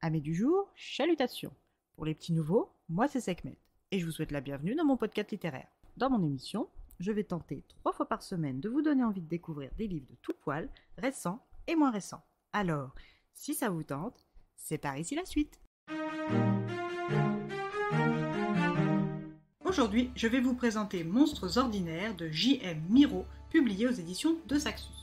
Amis du jour, chalutations. Pour les petits nouveaux, moi c'est Sekhmet et je vous souhaite la bienvenue dans mon podcast littéraire. Dans mon émission, je vais tenter 3 fois par semaine de vous donner envie de découvrir des livres de tout poil, récents et moins récents. Alors, si ça vous tente, c'est par ici la suite. Aujourd'hui, je vais vous présenter Monstres ordinaires de J.M. Miro, publié aux éditions de Saxus.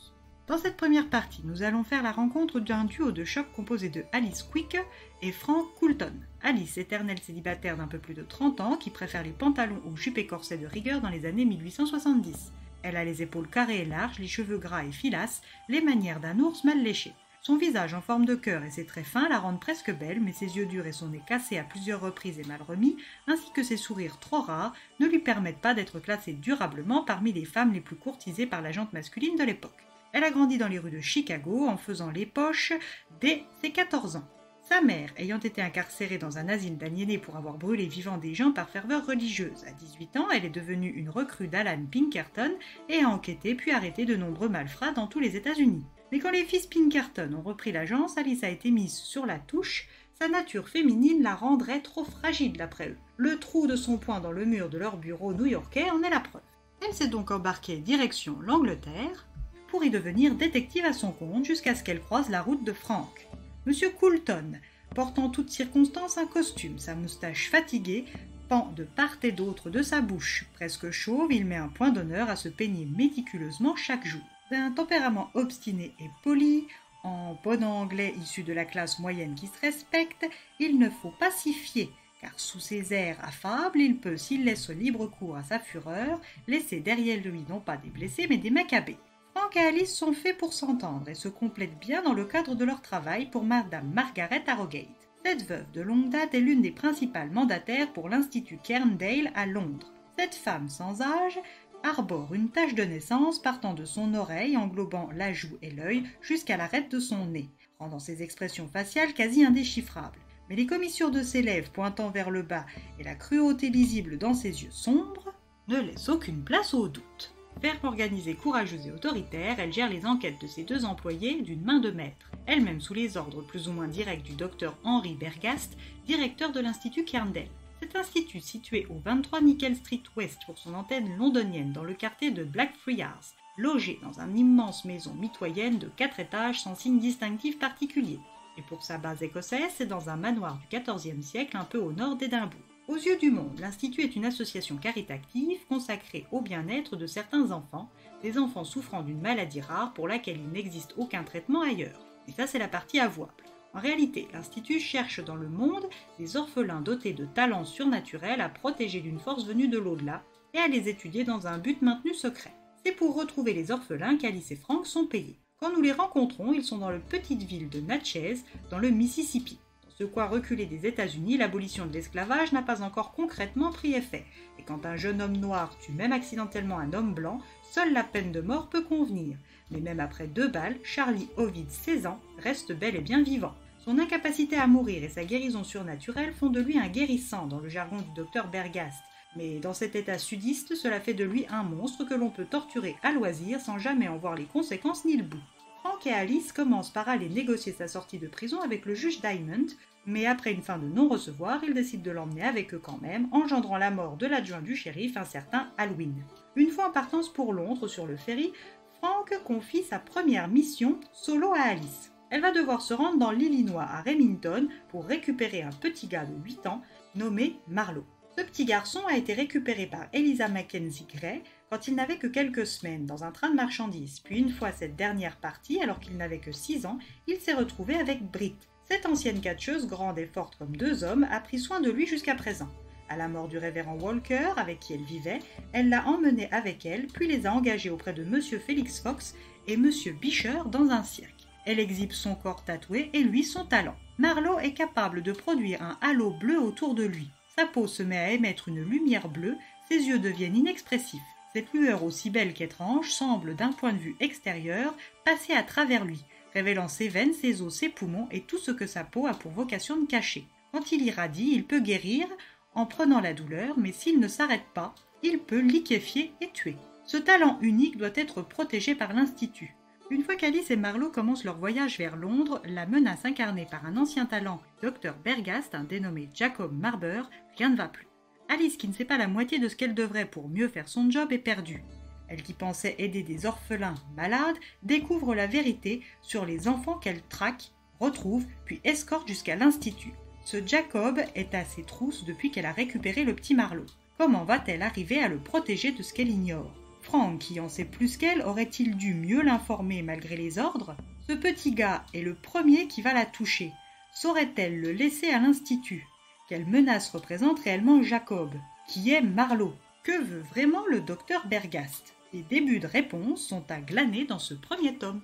Dans cette première partie, nous allons faire la rencontre d'un duo de choc composé de Alice Quick et Frank Coulton. Alice, éternelle célibataire d'un peu plus de 30 ans, qui préfère les pantalons aux jupes et corsets de rigueur dans les années 1870. Elle a les épaules carrées et larges, les cheveux gras et filasses, les manières d'un ours mal léché. Son visage en forme de cœur et ses traits fins la rendent presque belle, mais ses yeux durs et son nez cassé à plusieurs reprises et mal remis, ainsi que ses sourires trop rares, ne lui permettent pas d'être classée durablement parmi les femmes les plus courtisées par la gente masculine de l'époque. Elle a grandi dans les rues de Chicago en faisant les poches dès ses 14 ans. Sa mère, ayant été incarcérée dans un asile d'aliénés pour avoir brûlé vivant des gens par ferveur religieuse, à 18 ans, elle est devenue une recrue d'Alan Pinkerton et a enquêté puis arrêté de nombreux malfrats dans tous les États-Unis. Mais quand les fils Pinkerton ont repris l'agence, Alice a été mise sur la touche. Sa nature féminine la rendrait trop fragile d'après eux. Le trou de son poing dans le mur de leur bureau new-yorkais en est la preuve. Elle s'est donc embarquée direction l'Angleterre pour y devenir détective à son compte jusqu'à ce qu'elle croise la route de Frank. Monsieur Coulton porte en toutes circonstances un costume, sa moustache fatiguée pend de part et d'autre de sa bouche. Presque chauve, il met un point d'honneur à se peigner méticuleusement chaque jour. D'un tempérament obstiné et poli, en bon anglais issu de la classe moyenne qui se respecte, il ne faut pas s'y fier, car sous ses airs affables, il peut, s'il laisse libre cours à sa fureur, laisser derrière lui non pas des blessés mais des macabées. Frank et Alice sont faits pour s'entendre et se complètent bien dans le cadre de leur travail pour Madame Margaret Harrogate. Cette veuve de longue date est l'une des principales mandataires pour l'Institut Cairndale à Londres. Cette femme sans âge arbore une tache de naissance partant de son oreille, englobant la joue et l'œil jusqu'à l'arête de son nez, rendant ses expressions faciales quasi indéchiffrables. Mais les commissures de ses lèvres pointant vers le bas et la cruauté lisible dans ses yeux sombres ne laissent aucune place au doute. Ferme organisée, courageuse et autoritaire, elle gère les enquêtes de ses 2 employés d'une main de maître, elle-même sous les ordres plus ou moins directs du docteur Henry Bergast, directeur de l'Institut Cairndale. Cet institut, situé au 23 Nickel Street West pour son antenne londonienne dans le quartier de Blackfriars, logé dans une immense maison mitoyenne de 4 étages sans signe distinctif particulier. Et pour sa base écossaise, c'est dans un manoir du XIVe siècle un peu au nord d'Édimbourg. Aux yeux du monde, l'Institut est une association caritative consacrée au bien-être de certains enfants, des enfants souffrant d'une maladie rare pour laquelle il n'existe aucun traitement ailleurs. Et ça, c'est la partie avouable. En réalité, l'Institut cherche dans le monde des orphelins dotés de talents surnaturels à protéger d'une force venue de l'au-delà et à les étudier dans un but maintenu secret. C'est pour retrouver les orphelins qu'Alice et Frank sont payés. Quand nous les rencontrons, ils sont dans la petite ville de Natchez, dans le Mississippi. Dans ce coin reculé des États-Unis, l'abolition de l'esclavage n'a pas encore concrètement pris effet. Et quand un jeune homme noir tue même accidentellement un homme blanc, seule la peine de mort peut convenir. Mais même après 2 balles, Charlie Ovid, 16 ans, reste bel et bien vivant. Son incapacité à mourir et sa guérison surnaturelle font de lui un guérissant dans le jargon du docteur Bergast. Mais dans cet état sudiste, cela fait de lui un monstre que l'on peut torturer à loisir sans jamais en voir les conséquences ni le bout. Frank et Alice commencent par aller négocier sa sortie de prison avec le juge Diamond, mais après une fin de non-recevoir, ils décident de l'emmener avec eux quand même, engendrant la mort de l'adjoint du shérif, un certain Alwyn. Une fois en partance pour Londres sur le ferry, Frank confie sa première mission solo à Alice. Elle va devoir se rendre dans l'Illinois à Remington pour récupérer un petit gars de 8 ans nommé Marlowe. Ce petit garçon a été récupéré par Eliza Mackenzie Gray quand il n'avait que quelques semaines dans un train de marchandises. Puis une fois cette dernière partie, alors qu'il n'avait que 6 ans, il s'est retrouvé avec Britt. Cette ancienne catcheuse, grande et forte comme 2 hommes, a pris soin de lui jusqu'à présent. À la mort du révérend Walker, avec qui elle vivait, elle l'a emmené avec elle, puis les a engagés auprès de Monsieur Felix Fox et Monsieur Beecher dans un cirque. Elle exhibe son corps tatoué et lui son talent. Marlowe est capable de produire un halo bleu autour de lui. Sa peau se met à émettre une lumière bleue, ses yeux deviennent inexpressifs. Cette lueur aussi belle qu'étrange semble, d'un point de vue extérieur, passer à travers lui, révélant ses veines, ses os, ses poumons et tout ce que sa peau a pour vocation de cacher. Quand il irradie, il peut guérir en prenant la douleur, mais s'il ne s'arrête pas, il peut liquéfier et tuer. Ce talent unique doit être protégé par l'Institut. Une fois qu'Alice et Marlowe commencent leur voyage vers Londres, la menace incarnée par un ancien talent, Dr Bergast, un dénommé Jacob Marber, rien ne va plus. Alice, qui ne sait pas la moitié de ce qu'elle devrait pour mieux faire son job, est perdue. Elle qui pensait aider des orphelins malades découvre la vérité sur les enfants qu'elle traque, retrouve, puis escorte jusqu'à l'institut. Ce Jacob est à ses trousses depuis qu'elle a récupéré le petit Marlowe. Comment va-t-elle arriver à le protéger de ce qu'elle ignore ? Frank, qui en sait plus qu'elle, aurait-il dû mieux l'informer malgré les ordres ? Ce petit gars est le premier qui va la toucher. Saurait-elle le laisser à l'institut ? Quelle menace représente réellement Jacob ? Qui est Marlowe ? Que veut vraiment le docteur Bergast ? Les débuts de réponse sont à glaner dans ce premier tome.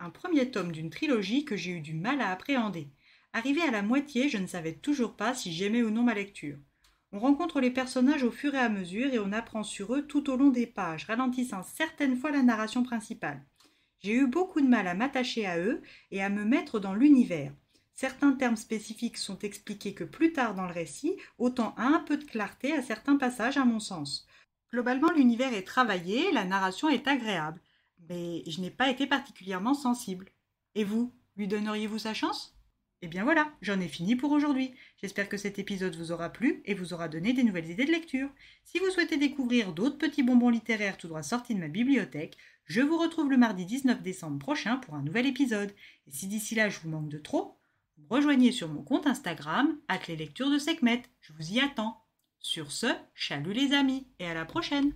Un premier tome d'une trilogie que j'ai eu du mal à appréhender. Arrivé à la moitié, je ne savais toujours pas si j'aimais ou non ma lecture. On rencontre les personnages au fur et à mesure et on apprend sur eux tout au long des pages, ralentissant certaines fois la narration principale. J'ai eu beaucoup de mal à m'attacher à eux et à me mettre dans l'univers. Certains termes spécifiques sont expliqués que plus tard dans le récit, autant un peu de clarté à certains passages à mon sens. Globalement, l'univers est travaillé, la narration est agréable, mais je n'ai pas été particulièrement sensible. Et vous, lui donneriez-vous sa chance ? Eh bien voilà, j'en ai fini pour aujourd'hui. J'espère que cet épisode vous aura plu et vous aura donné des nouvelles idées de lecture. Si vous souhaitez découvrir d'autres petits bonbons littéraires tout droit sortis de ma bibliothèque, je vous retrouve le mardi 19 décembre prochain pour un nouvel épisode. Et si d'ici là je vous manque de trop, vous me rejoignez sur mon compte Instagram, @leslectures de Sekhmet. Je vous y attends. Sur ce, chalut les amis et à la prochaine!